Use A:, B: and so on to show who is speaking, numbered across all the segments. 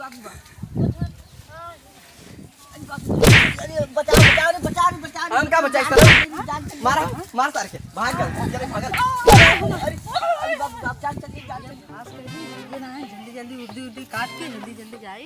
A: हम क्या बचाए सर? मारा मार तार के भाग गए चले भाग अरे बाबू आप जान चलिए
B: जल्दी जल्दी उर्दी उर्दी काट के जल्दी जल्दी जाए।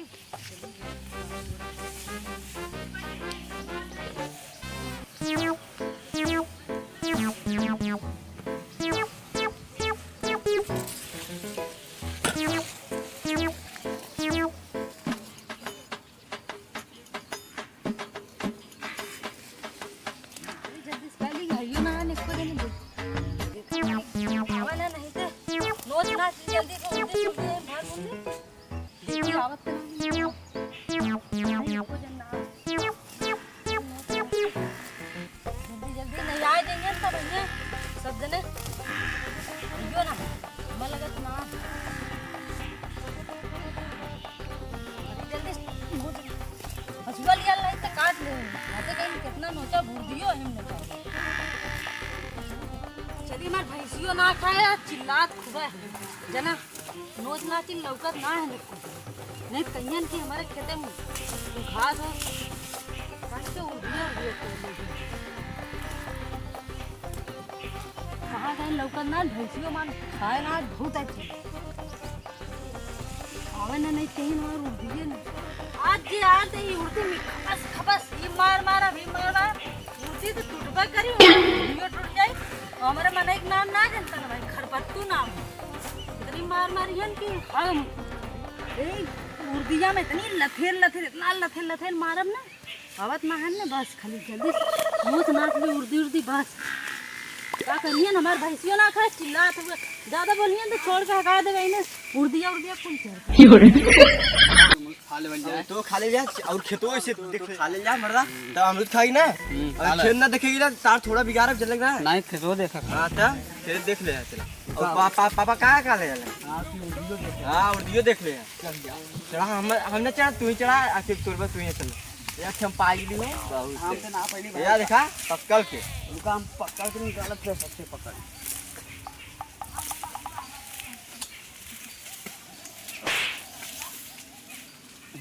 B: सब जने यो ना मन लगा तो ना जल्दी हसुआ लिया ला इतना काट ले आते कहीं कितना नोचा भूल दियो हमने चली मार भैंसियो ना खाए चिल्लात खूब है जना नोच ना चिल लौकत ना है नहीं कहियन की हमारे खेते में घास हो काट के उड़िया कहाँ गए लौकत ना भैंसियों मान खाए ना बहुत अच्छी आवे ना नहीं कहीं ना उड़िए ना आज जी आते ही उड़ती में खपस खपस ये मार मारा भी मारा उड़ती तो टूटबा करी वीडियो टूट जाए हमारे मन एक नाम ना जानता ना भाई खरपत्तू नाम इतनी मार मारी है कि हम उर्दिया में इतनी लथेर लथेर इतना लथेर लथेर मारब ना आवत ना है ना बस खाली जल्दी मुँह नाक में उर्दी उर्दी बस क्या करिए ना हमारे भैंसियों ना खाए चिल्लात हुए ज्यादा बोलिए तो छोड़ के हटा देगा इन्हें उर्दिया उर्दिया
A: खा ले बन जाए तो खा ले जा और खेतों से देख खा ले जा मर्दा तो अमरूद खाई ना और खेत ना देखेगी ना तार थोड़ा बिगाड़ चल लग रहा है
C: नहीं खेतों देखा
A: हां तो फिर देख ले चला और पापा कहां खा ले हां उर्दियो देख ले चला हमने चढ़ा तू ही चढ़ा आखिर तोर पर तू ही चल यार हम पाई ली हो
C: हम से ना पहले
A: यार देखा पकड़ के
C: उनका हम पकड़ के निकालत थे सबसे पकड़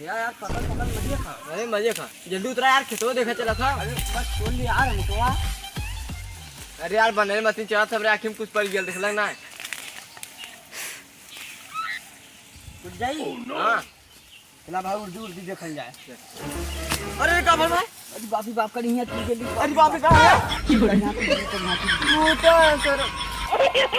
A: यार पकड़ पकड़ मजे खा अरे मजे खा जल्दी उतरा यार खेतों देखा चला था
C: अरे बस छोड़ लिया यार हमको
A: अरे यार बने मत चढ़ा सब रे आखिर में कुछ पड़ गया देख लगना है
C: कुछ जाई
A: हां
C: चला भाई उर्दी उर्दी देखल जाए
A: अरे का भाई
C: अरे बाप रे बाप का नहीं है तू जल्दी
A: अरे बाप रे कहां है तू तो सर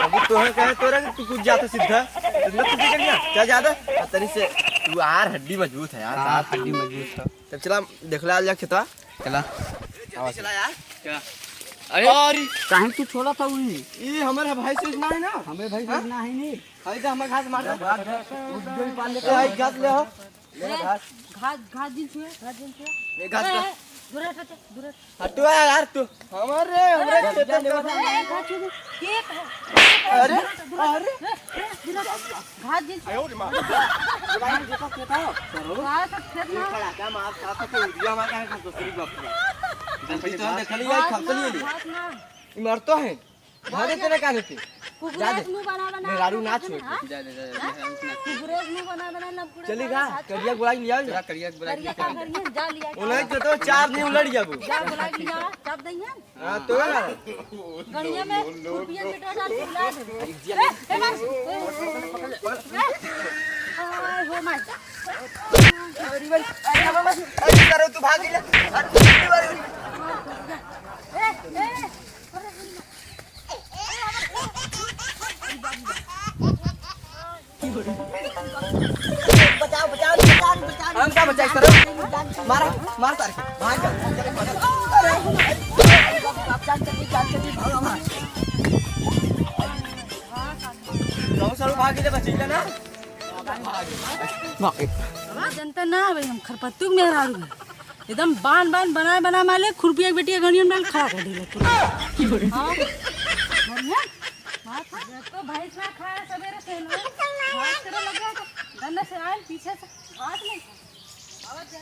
A: अभी तो है कहे तोरा तू कुछ जाता सीधा इतना कुछ कर गया क्या ज्यादा तरी से तू यार हड्डी मजबूत है यार
C: हां हड्डी मजबूत है
A: तब चला देख ले जा खेतवा
C: चला
A: चला यार क्या
C: अरे काहे तू छोड़ा था वही
A: ये हमारा भाई से ना है ना
C: हमें भाई ना है नहीं
A: भाई तो हमारा घास मार उद्योग पाल लेते हैं घास ले हो ले घास
B: घास दिन छुए
A: ये घास का
B: दूर
A: हटो यार तू हमारे खेत में अरे अरे
B: घास दिन
A: जवान देखो खेता हो
B: घास खेत ना
A: खड़ा क्या मार साथ तो उड़िया मार का है दूसरी बात जल्दी तो देख लिया खपली ले
B: घास ना
A: मरतो है भागे तेरे काहे थे
B: कुबरेज मुंह बना बना
A: मेरारू ना छोड़
C: जा
B: कुबरेज मुंह बना बना लपकुड़े
A: चलेगा करिया गुलाई लिया
C: जा करिया
B: करिया का करिए जा लिया
A: उन्हें तो 4 दिन लड़ जाबो
B: जा बुला लिया तब दइया
A: हां तो
B: गणिया में रुपया बेटा डाल बुला दे ए बस हो मार
A: अरे भाई अरे बस अरे करो तू भाग ले
B: ए
A: बचाओ हम क्या बचाए सर मारा मार तार के भाग चले आप जान चलिए भाग भाग के बची ना
B: जनता ना भाई हम खरपत्तू में हरारू एकदम बान बान बना माले खुरपिया बेटिया गणिया में खड़ा कर दिले हां हां तो भाई ना खाया सवेरे से ना हाथ तेरा लगा तो गन्ना से आए पीछे से हाथ नहीं आवाज है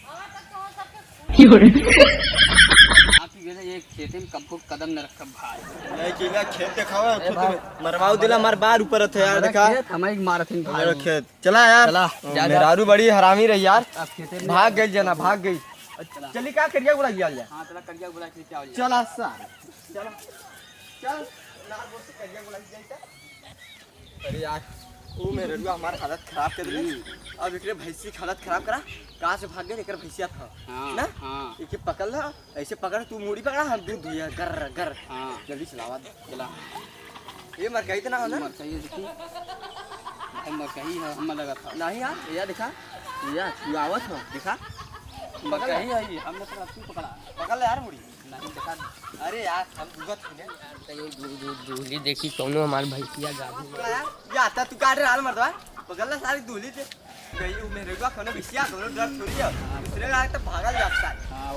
B: आवाज तक तो सबके
C: आप ही खेते में कब कदम न रखब भाई।
A: नहीं किला खेत दिखाओ खुद मरवाओ दिला मार बार ऊपर थे यार देखा
C: हमारी मारत है
A: मेरा खेत चला यार
C: चला, जा, जा।
A: मेरारू बड़ी हरामी रही यार
C: अब खेते में
A: भाग गई जना भाग गई
C: चला।
A: चली का करिया बुला गया जा
C: हाँ चला करिया बुला के क्या हो जाए।
A: चला सर चला चल ना बोल से करिया बुला जाए अरे यार वो मेरे रुआ हमार हालत खराब कर दिली अब एकरे भैंसी की हालत खराब करा कहां से भाग गए एकर भैंसिया था
C: हाँ,
A: ना
C: हाँ।
A: एके पकड़ ला ऐसे पकड़ तू मूड़ी पकड़ा हम दूध दिया गर गर
C: हाँ।
A: जल्दी चलावा दे
C: चला
A: ये मर गई तो ना हो ना
C: मर चाहिए देखी भाई मर कही है हम लगा था
A: नहीं यार ये दिखा ये तू आवत हो दिखा
C: मर कही है ये हमने तो तू पकड़ा
A: पकड़ ले यार मुड़ी
C: नहीं देखा
A: अरे यार हम दुगत थे
C: दूली देखी कौनो हमार भैंसिया गाभी
A: पकड़ा यार ये आता तू काट रहा मर्दवा पकड़ ले सारी दूली से गई मेरे को कोनो बिसिया कोनो डर छोड़ी दूसरे का तो भागल जाता है
C: हाँ